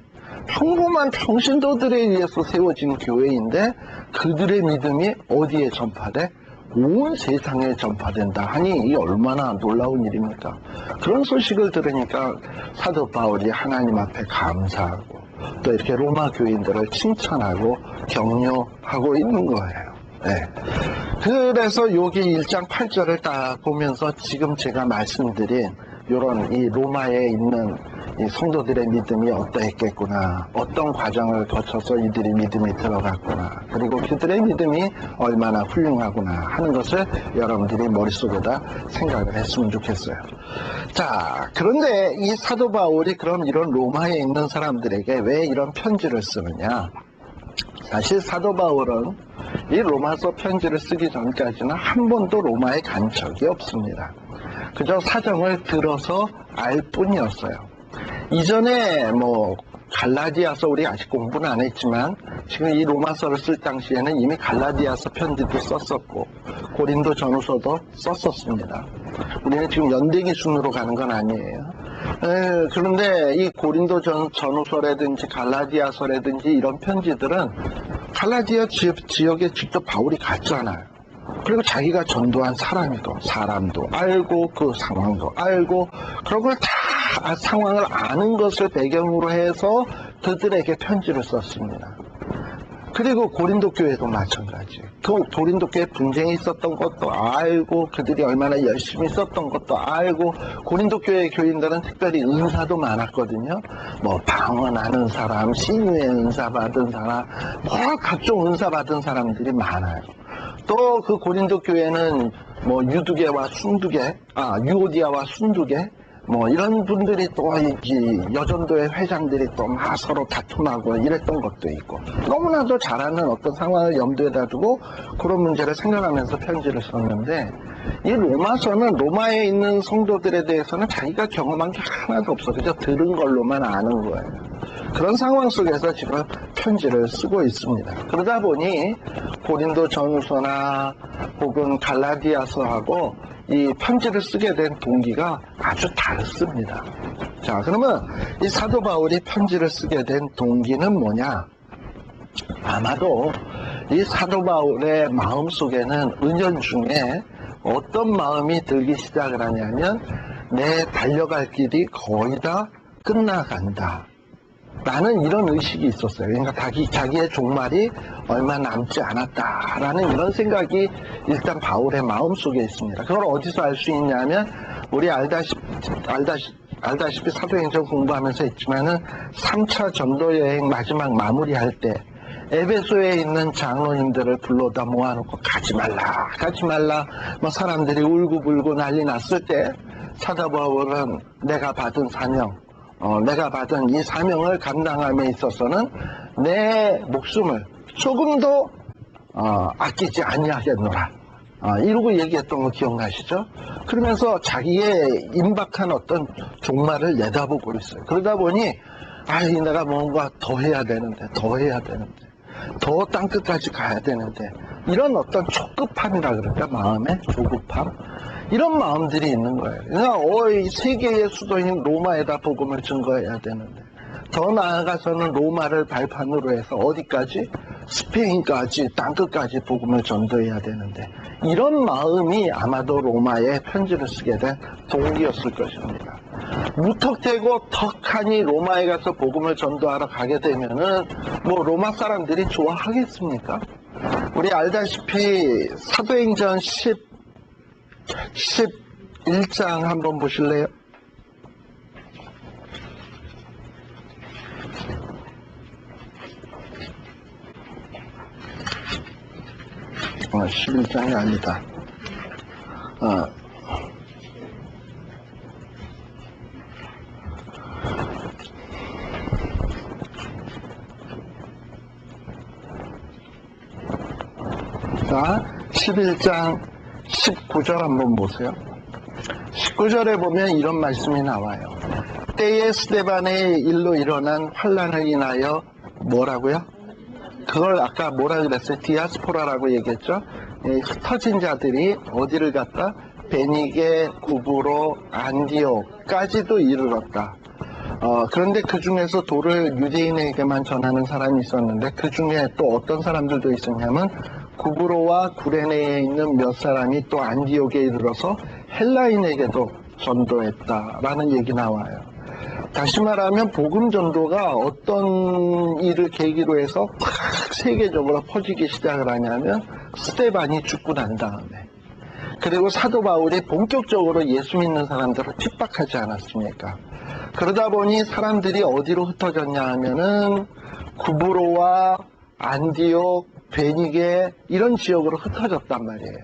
평범한 평신도들에 의해서 세워진 교회인데 그들의 믿음이 어디에 전파돼? 온 세상에 전파된다 하니 이 얼마나 놀라운 일입니까? 그런 소식을 들으니까 사도 바울이 하나님 앞에 감사하고 또 이렇게 로마 교인들을 칭찬하고 격려하고 있는 거예요. 네. 그래서 여기 1장 8절을 딱 보면서 지금 제가 말씀드린 이런 이 로마에 있는 이 성도들의 믿음이 어떠했겠구나, 어떤 과정을 거쳐서 이들이 믿음이 들어갔구나, 그리고 그들의 믿음이 얼마나 훌륭하구나 하는 것을 여러분들이 머릿속에다 생각을 했으면 좋겠어요. 자, 그런데 이 사도 바울이 그럼 이런 로마에 있는 사람들에게 왜 이런 편지를 쓰느냐? 사실 사도 바울은 이 로마서 편지를 쓰기 전까지는 한 번도 로마에 간 적이 없습니다. 그저 사정을 들어서 알 뿐이었어요. 이전에 갈라디아서 우리 아직 공부는 안 했지만 지금 이 로마서를 쓸 당시에는 이미 갈라디아서 편지도 썼었고 고린도 전후서도 썼었습니다. 우리는 지금 연대기 순으로 가는 건 아니에요. 그런데 이 고린도 전후서라든지 갈라디아서라든지 이런 편지들은 갈라디아 지역에 직접 바울이 갔잖아요. 그리고 자기가 전도한 사람도 알고 그 상황도 알고 그런 걸 다 상황을 아는 것을 배경으로 해서 그들에게 편지를 썼습니다. 그리고 고린도 교회도 마찬가지. 그 고린도 교회 분쟁이 있었던 것도 알고 그들이 얼마나 열심히 썼던 것도 알고 고린도 교회 교인들은 특별히 은사도 많았거든요. 방언하는 사람, 신유의 은사 받은 사람, 각종 은사 받은 사람들이 많아요. 또 그 고린도 교회는 유두계와 순두계, 유오디아와 순두계, 이런 분들이 또 여전도의 회장들이 또 막 서로 다툼하고 이랬던 것도 있고, 너무나도 잘하는 어떤 상황을 염두에다 두고 그런 문제를 생각하면서 편지를 썼는데, 이 로마서는 로마에 있는 성도들에 대해서는 자기가 경험한 게 하나도 없어. 그저 들은 걸로만 아는 거예요. 그런 상황 속에서 지금 편지를 쓰고 있습니다. 그러다 보니 고린도 전후서나 혹은 갈라디아서하고 이 편지를 쓰게 된 동기가 아주 다릅니다. 자, 그러면 이 사도 바울이 편지를 쓰게 된 동기는 뭐냐? 아마도 이 사도 바울의 마음 속에는 은연중에 어떤 마음이 들기 시작을 하냐면, 내 달려갈 길이 거의 다 끝나간다 라는 이런 의식이 있었어요. 그러니까 자기의 종말이 얼마 남지 않았다라는 이런 생각이 일단 바울의 마음속에 있습니다. 그걸 어디서 알 수 있냐면, 우리 알다시피 사도행전 공부하면서 했지만은 3차 전도 여행 마지막 마무리할 때 에베소에 있는 장로님들을 불러다 모아놓고 가지 말라 사람들이 울고불고 난리 났을 때 사도 바울은 내가 받은 사명, 내가 받은 이 사명을 감당함에 있어서는 내 목숨을 조금도 아끼지 아니하겠노라, 이러고 얘기했던 거 기억나시죠? 그러면서 자기의 임박한 어떤 종말을 내다보고 있어요. 그러다 보니 내가 뭔가 더 해야 되는데 더 땅끝까지 가야 되는데, 이런 어떤 촉급함이라 그럴까, 마음의 조급함, 이런 마음들이 있는 거예요. 그러니까 세계의 수도인 로마에다 복음을 증거해야 되는데, 더 나아가서는 로마를 발판으로 해서 어디까지? 스페인까지, 땅끝까지 복음을 전도해야 되는데, 이런 마음이 아마도 로마에 편지를 쓰게 된 동기였을 것입니다. 무턱대고 턱하니 로마에 가서 복음을 전도하러 가게 되면은 로마 사람들이 좋아하겠습니까? 우리 알다시피 사도행전 11장 한번 보실래요? 11장이 아니다. 자, 11장 19절 한번 보세요. 19절에 보면 이런 말씀이 나와요. 때에 스데반의 일로 일어난 환란을 인하여 뭐라고요? 그걸 아까 뭐라 그랬어요? 디아스포라라고 얘기했죠? 흩어진 자들이 어디를 갔다? 베니게, 구브로, 안디옥까지도 이르렀다. 그런데 그 중에서 도를 유대인에게만 전하는 사람이 있었는데, 그 중에 또 어떤 사람들도 있었냐면 구브로와 구레네에 있는 몇 사람이 또 안디옥에 이르러서 헬라인에게도 전도했다라는 얘기 나와요. 다시 말하면 복음 전도가 어떤 일을 계기로 해서 세계적으로 퍼지기 시작을 하냐면, 스데반이 죽고 난 다음에, 그리고 사도 바울이 본격적으로 예수 믿는 사람들을 핍박하지 않았습니까? 그러다 보니 사람들이 어디로 흩어졌냐 하면은 구브로와 안디옥, 베니게 이런 지역으로 흩어졌단 말이에요.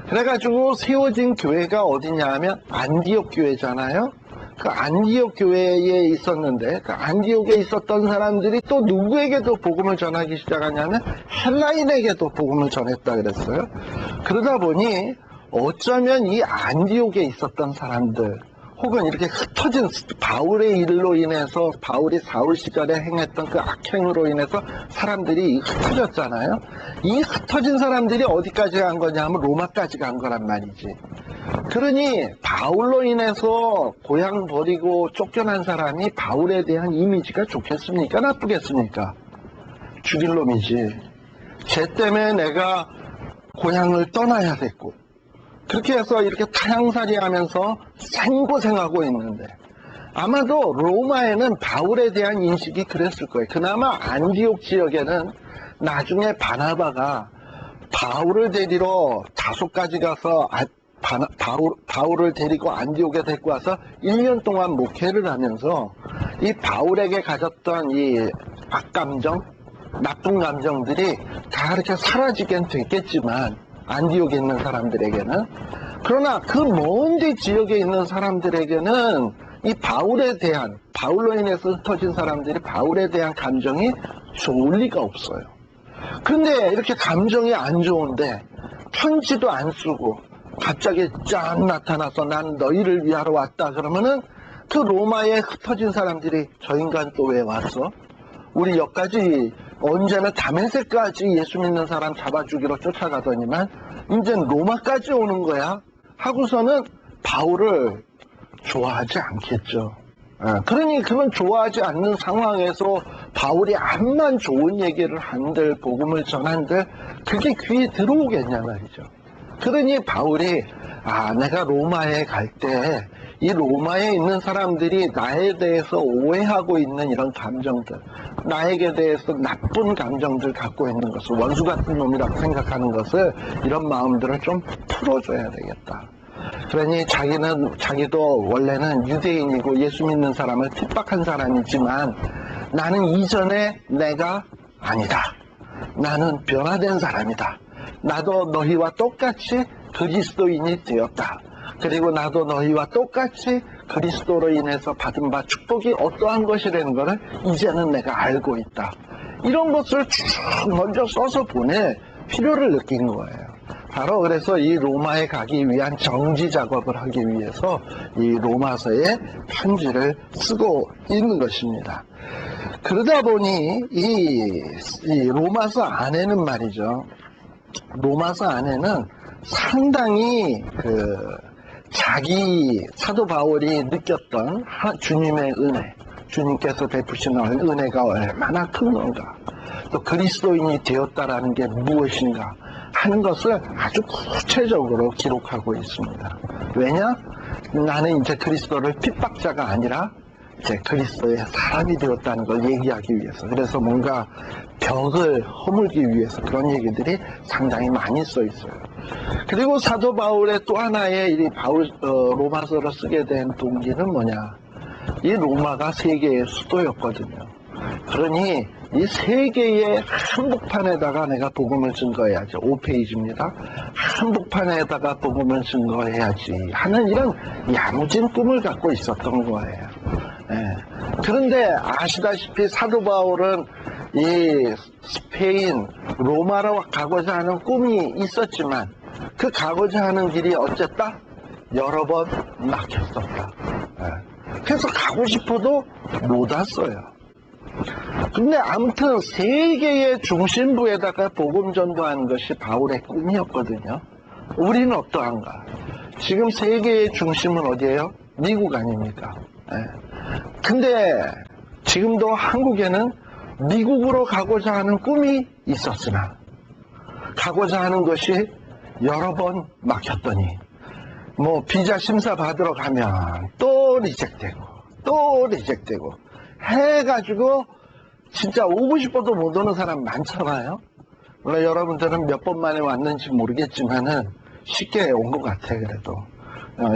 그래가지고 세워진 교회가 어디냐 하면 안디옥 교회잖아요. 그 안디옥 교회에 있었는데 그 안디옥에 있었던 사람들이 또 누구에게도 복음을 전하기 시작하냐면 헬라인에게도 복음을 전했다 그랬어요. 그러다 보니 어쩌면 이 안디옥에 있었던 사람들 혹은 이렇게 흩어진 바울의 일로 인해서 바울이 사울 시절에 행했던 그 악행으로 인해서 사람들이 흩어졌잖아요. 이 흩어진 사람들이 어디까지 간 거냐 하면 로마까지 간 거란 말이지. 그러니 바울로 인해서 고향 버리고 쫓겨난 사람이 바울에 대한 이미지가 좋겠습니까? 나쁘겠습니까? 죽일 놈이지. 쟤 때문에 내가 고향을 떠나야 됐고 그렇게 해서 이렇게 타향살이 하면서 생고생하고 있는데 아마도 로마에는 바울에 대한 인식이 그랬을 거예요. 그나마 안디옥 지역에는 나중에 바나바가 바울을 데리러 다소까지 가서 바울을 데리고 안디옥에 데리고 와서 1년 동안 목회를 하면서 이 바울에게 가졌던 이 악감정, 나쁜 감정들이 다 이렇게 사라지긴 됐겠지만 안디옥에 있는 사람들에게는 그러나 그 먼 데 지역에 있는 사람들에게는 이 바울에 대한 바울로 인해서 흩어진 사람들이 바울에 대한 감정이 좋을 리가 없어요. 근데 이렇게 감정이 안 좋은데 편지도 안 쓰고 갑자기 짠 나타나서 난 너희를 위하러 왔다 그러면은 그 로마에 흩어진 사람들이 저 인간 또 왜 왔어? 우리 여기까지 언제나 다메섹까지 예수 믿는 사람 잡아주기로 쫓아가더니만 이제는 로마까지 오는 거야 하고서는 바울을 좋아하지 않겠죠. 그러니 그건 좋아하지 않는 상황에서 바울이 암만 좋은 얘기를 한들 복음을 전한들 그게 귀에 들어오겠냐 말이죠. 그러니 바울이 내가 로마에 갈 때 이 로마에 있는 사람들이 나에 대해서 오해하고 있는 이런 감정들, 나에게 대해서 나쁜 감정들 갖고 있는 것을 원수 같은 놈이라고 생각하는 것을 이런 마음들을 좀 풀어줘야 되겠다. 그러니 자기도 원래는 유대인이고 예수 믿는 사람을 핍박한 사람이지만 나는 이전에 내가 아니다. 나는 변화된 사람이다. 나도 너희와 똑같이 그리스도인이 되었다. 그리고 나도 너희와 똑같이 그리스도로 인해서 받은 바 축복이 어떠한 것이라는 것을 이제는 내가 알고 있다. 이런 것을 쭉 먼저 써서 보낼 필요를 느낀 거예요. 바로 그래서 이 로마에 가기 위한 정지 작업을 하기 위해서 이 로마서에 편지를 쓰고 있는 것입니다. 그러다 보니 이 로마서 안에는 말이죠. 로마서 안에는 상당히 자기 사도 바울이 느꼈던 주님의 은혜, 주님께서 베푸시는 은혜가 얼마나 큰 건가, 또 그리스도인이 되었다라는 게 무엇인가 하는 것을 아주 구체적으로 기록하고 있습니다. 왜냐? 나는 이제 그리스도를 핍박자가 아니라 이제 그리스도의 사람이 되었다는 걸 얘기하기 위해서, 그래서 뭔가 벽을 허물기 위해서 그런 얘기들이 상당히 많이 써 있어요. 그리고 사도 바울의 또 하나의 이 로마서를 쓰게 된 동기는 뭐냐? 이 로마가 세계의 수도였거든요. 그러니 이 세계의 한복판에다가 내가 복음을 증거해야지. 5페이지입니다. 한복판에다가 복음을 증거해야지 하는 이런 야무진 꿈을 갖고 있었던 거예요. 그런데 아시다시피 사도 바울은 이 스페인, 로마로 가고자 하는 꿈이 있었지만 그 가고자 하는 길이 어쨌다? 여러 번 막혔었다. 그래서 가고 싶어도 못 왔어요. 근데 아무튼 세계의 중심부에다가 복음 전도하는 것이 바울의 꿈이었거든요. 우리는 어떠한가? 지금 세계의 중심은 어디예요? 미국 아닙니까? 근데 지금도 한국에는 미국으로 가고자 하는 꿈이 있었으나 가고자 하는 것이 여러 번 막혔더니 뭐 비자 심사 받으러 가면 또 리젝되고 또 리젝되고 해가지고 진짜 오고 싶어도 못 오는 사람 많잖아요. 물론 여러분들은 몇 번 만에 왔는지 모르겠지만은 쉽게 온 것 같아. 그래도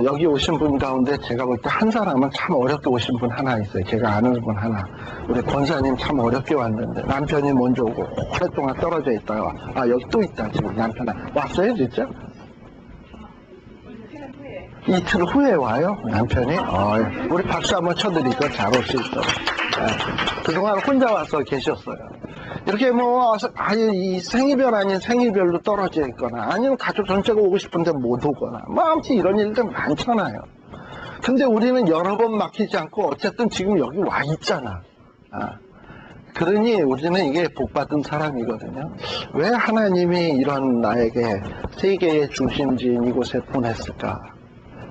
여기 오신 분 가운데 제가 볼 때 한 사람은 참 어렵게 오신 분 하나 있어요. 제가 아는 분 하나. 우리 권사님 참 어렵게 왔는데 남편이 먼저 오고 오랫동안 떨어져 있다가 여기 또 있다. 지금 남편 왔어요 진짜? 이틀 후에 와요 남편이. 우리 박수 한번 쳐드리고 잘 올 수 있도록. 그동안 혼자 와서 계셨어요. 이렇게 이 생이별 아닌 생이별로 떨어져 있거나 아니면 가족 전체가 오고 싶은데 못 오거나 아무튼 이런 일들 많잖아요. 근데 우리는 여러 번 막히지 않고 어쨌든 지금 여기 와 있잖아. 그러니 우리는 이게 복받은 사람이거든요. 왜 하나님이 이런 나에게 세계의 중심지인 이곳에 보냈을까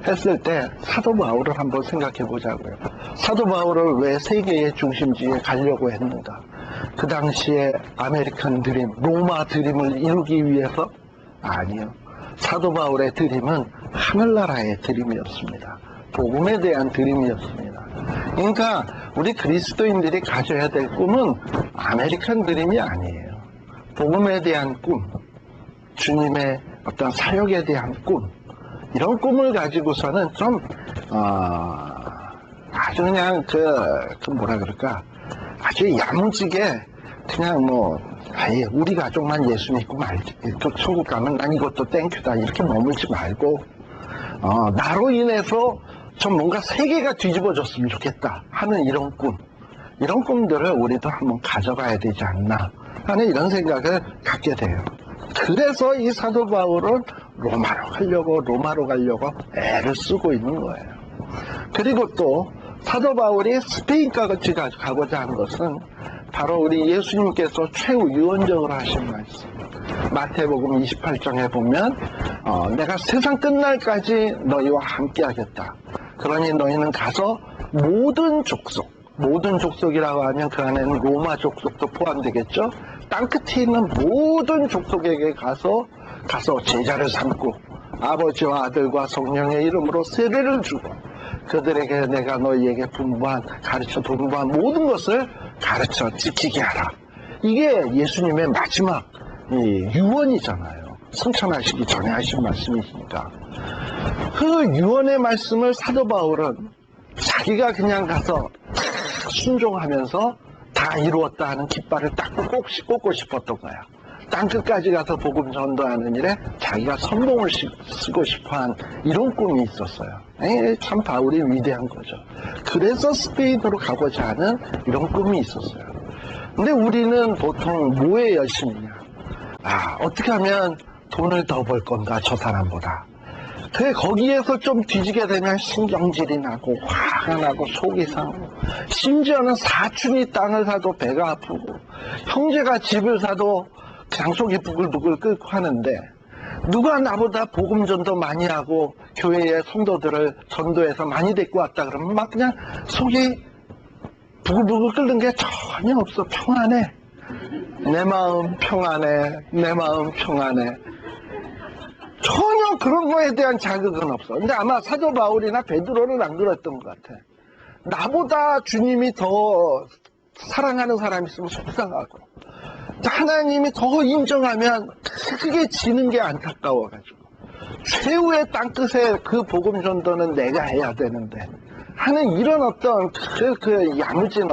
했을 때 사도 바울을 한번 생각해 보자고요. 사도 바울을 왜 세계의 중심지에 가려고 했는가? 그 당시에 아메리칸 드림, 로마 드림을 이루기 위해서? 아니요. 사도 바울의 드림은 하늘나라의 드림이었습니다. 복음에 대한 드림이었습니다. 그러니까 우리 그리스도인들이 가져야 될 꿈은 아메리칸 드림이 아니에요. 복음에 대한 꿈, 주님의 어떤 사역에 대한 꿈, 이런 꿈을 가지고서는 좀 아주 그냥 뭐라 그럴까, 아주 야무지게 그냥 우리 가족만 예수 믿고 말지, 천국 가면 난 이것도 땡큐다 이렇게 머물지 말고 나로 인해서 좀 뭔가 세계가 뒤집어졌으면 좋겠다 하는 이런 꿈, 이런 꿈들을 우리도 한번 가져가야 되지 않나 하는 이런 생각을 갖게 돼요. 그래서 이 사도 바울은 로마로 가려고 애를 쓰고 있는 거예요. 그리고 또 사도 바울이 스페인까지 가고자 한 것은 바로 우리 예수님께서 최후 유언적으로 하신 말씀, 마태복음 28장에 보면 내가 세상 끝날까지 너희와 함께 하겠다. 그러니 너희는 가서 모든 족속이라고 하면 그 안에는 로마 족속도 포함되겠죠. 땅끝에 있는 모든 족속에게 가서 제자를 삼고 아버지와 아들과 성령의 이름으로 세례를 주고 그들에게 내가 너희에게 가르쳐 분부한 모든 것을 가르쳐 지키게 하라. 이게 예수님의 마지막 유언이잖아요. 승천하시기 전에 하신 말씀이시니까. 그 유언의 말씀을 사도 바울은 자기가 그냥 가서 순종하면서 다 이루었다 하는 깃발을 딱 꽂고 싶었던 거야. 땅끝까지 가서 복음 전도하는 일에 자기가 선봉을 쓰고 싶어한 이런 꿈이 있었어요. 참 바울이 위대한 거죠. 그래서 스페인으로 가고자 하는 이런 꿈이 있었어요. 근데 우리는 보통 뭐에 열심이냐? 어떻게 하면 돈을 더 벌 건가 저 사람보다. 거기에서 좀 뒤지게 되면 신경질이 나고 화가 나고 속이 상하고, 심지어는 사촌이 땅을 사도 배가 아프고 형제가 집을 사도 그냥 속이 부글부글 끓고 하는데, 누가 나보다 복음 전도 많이 하고 교회의 성도들을 전도해서 많이 데리고 왔다 그러면 막 그냥 속이 부글부글 끓는 게 전혀 없어. 평안해. 내 마음 평안해. 내 마음 평안해. 전혀 그런 거에 대한 자극은 없어. 근데 아마 사도 바울이나 베드로는 안 그랬던 것 같아. 나보다 주님이 더 사랑하는 사람이 있으면 속상하고, 하나님이 더 인정하면 그게 지는 게 안타까워가지고, 최후의 땅끝에 그 복음 전도는 내가 해야 되는데 하는 이런 어떤 야무진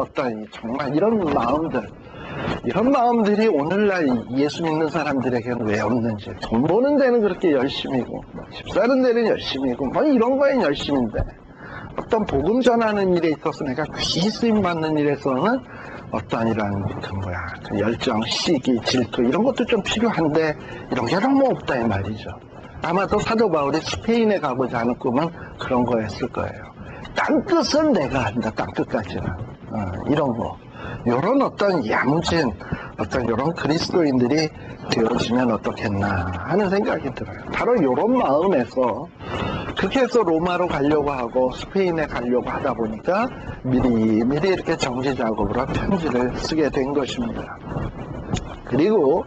정말 이런 마음들이 오늘날 예수 믿는 사람들에게는 왜 없는지. 돈 버는 데는 그렇게 열심이고, 집 사는 데는 열심이고, 이런 거엔 열심인데, 어떤 복음 전하는 일에 있어서 내가 귀 쓰임 받는 일에서는 어떤 이런 열정, 시기, 질투 이런 것도 좀 필요한데 이런 게 너무 없다 이 말이죠. 아마도 사도 바울이 스페인에 가고자 하는 꿈은 그런 거였을 거예요. 땅끝은 내가 한다. 땅끝까지는 이런 거. 이런 어떤 야무진 이런 그리스도인들이 되어지면 어떻겠나 하는 생각이 들어요. 바로 이런 마음에서 그렇게 해서 로마로 가려고 하고 스페인에 가려고 하다 보니까 미리 이렇게 정지 작업으로 편지를 쓰게 된 것입니다. 그리고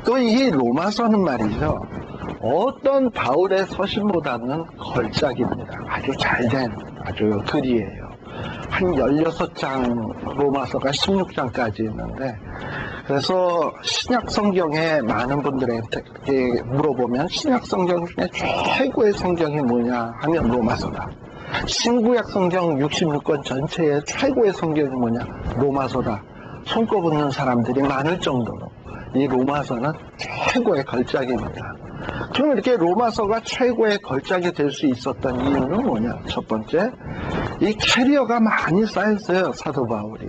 또 이 로마서는 말이죠, 어떤 바울의 서신보다는 걸작입니다. 아주 잘된 아주 글이에요. 한 16장 로마서가 16장까지 있는데 그래서 신약 성경에 많은 분들한테 물어보면 신약 성경 중에 최고의 성경이 뭐냐 하면 로마서다. 신구약 성경 66권 전체의 최고의 성경이 뭐냐? 로마서다. 손꼽는 사람들이 많을 정도로 이 로마서는 최고의 걸작입니다. 그럼 이렇게 로마서가 최고의 걸작이 될 수 있었던 이유는 뭐냐? 첫 번째, 이 캐리어가 많이 쌓였어요, 사도 바울이.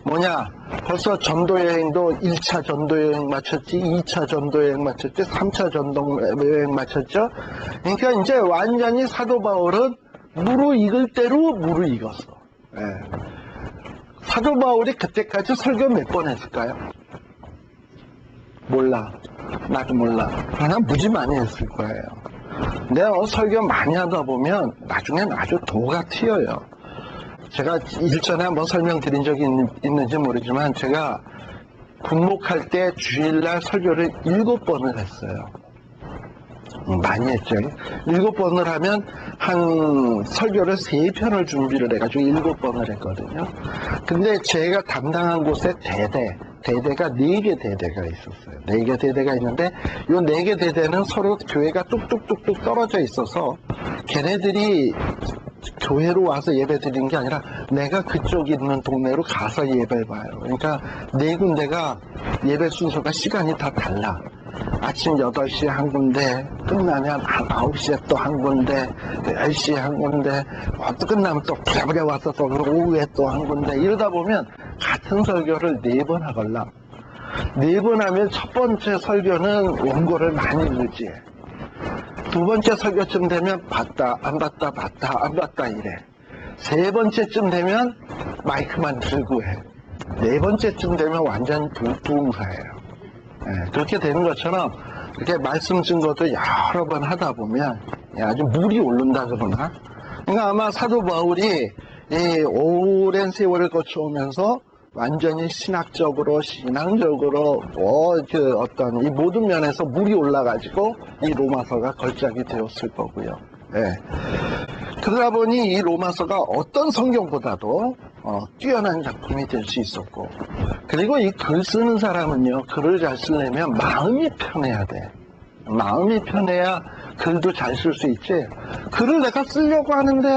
뭐냐? 벌써 전도여행도 1차 전도여행 마쳤지, 2차 전도여행 마쳤지, 3차 전도여행 마쳤죠. 그러니까 이제 완전히 사도 바울은 무르익을 대로 무르익었어. 예. 사도 바울이 그때까지 설교 몇 번 했을까요? 몰라. 나도 몰라. 그러나 무지 많이 했을 거예요. 내가 설교 많이 하다 보면 나중엔 아주 도가 튀어요. 제가 일전에 한번 설명드린 적이 있는지 모르지만 제가 군목할 때 주일날 설교를 7번을 했어요. 많이 했죠. 7번을 하면 한 설교를 3편을 준비를 해가지고 7번을 했거든요. 근데 제가 담당한 곳에 대대가 4개 대대가 있었어요. 4개 대대가 있는데 이 4개 대대는 서로 교회가 뚝뚝뚝뚝 떨어져 있어서 걔네들이 교회로 와서 예배 드리는 게 아니라 내가 그쪽 있는 동네로 가서 예배 봐요. 그러니까 4군데가 예배 순서가 시간이 다 달라. 아침 8시에 한 군데, 끝나면 한 9시에 또 한 군데, 10시에 한 군데, 또 끝나면 또 부랴부랴 와서 또 오후에 또 한 군데, 이러다 보면 같은 설교를 4번 하걸라. 4번 하면 첫 번째 설교는 원고를 많이 읽지. 두 번째 설교쯤 되면 봤다, 안 봤다, 봤다, 안 봤다 이래. 세 번째쯤 되면 마이크만 들고 해. 네 번째쯤 되면 완전 부흥사예요. 그렇게 되는 것처럼 이렇게 말씀 증거도 여러 번 하다 보면 아주 물이 오른다 그러나. 그러니까 아마 사도 바울이 이 오랜 세월을 거쳐오면서 완전히 신학적으로, 신앙적으로, 어떤 이 모든 면에서 물이 올라가지고 이 로마서가 걸작이 되었을 거고요. 그러다 보니 이 로마서가 어떤 성경보다도 뛰어난 작품이 될 수 있었고, 그리고 이 글 쓰는 사람은요, 글을 잘 쓰려면 마음이 편해야 돼. 마음이 편해야 글도 잘 쓸 수 있지. 글을 내가 쓰려고 하는데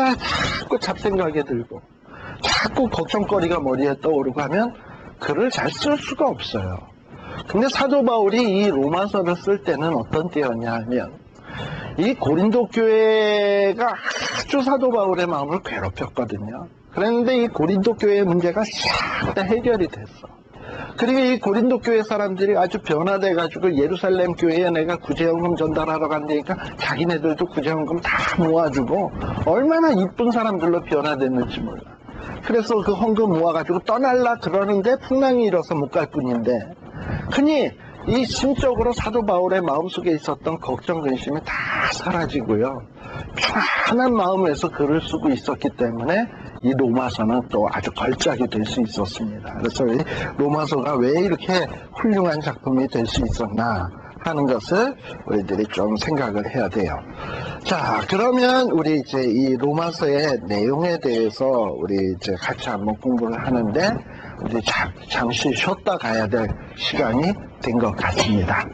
자꾸 잡생각이 들고 자꾸 걱정거리가 머리에 떠오르고 하면 글을 잘 쓸 수가 없어요. 근데 사도 바울이 이 로마서를 쓸 때는 어떤 때였냐 하면 이 고린도 교회가 아주 사도 바울의 마음을 괴롭혔거든요. 그런데 이 고린도 교회의 문제가 싹 다 해결이 됐어. 그리고 이 고린도 교회 사람들이 아주 변화돼가지고 예루살렘 교회에 내가 구제헌금 전달하러 간다니까 자기네들도 구제헌금 다 모아주고 얼마나 이쁜 사람들로 변화됐는지 몰라. 그래서 그 헌금 모아가지고 떠날라 그러는데 풍랑이 일어서 못 갈 뿐인데, 흔히 이 심적으로 사도 바울의 마음속에 있었던 걱정, 근심이 다 사라지고요. 편안한 마음에서 글을 쓰고 있었기 때문에 이 로마서는 또 아주 걸작이 될 수 있었습니다. 그래서 이 로마서가 왜 이렇게 훌륭한 작품이 될 수 있었나 하는 것을 우리들이 좀 생각을 해야 돼요. 자, 그러면 우리 이제 이 로마서의 내용에 대해서 우리 이제 같이 한번 공부를 하는데, 우리 잠시 쉬었다 가야 될 시간이 된 것 같습니다.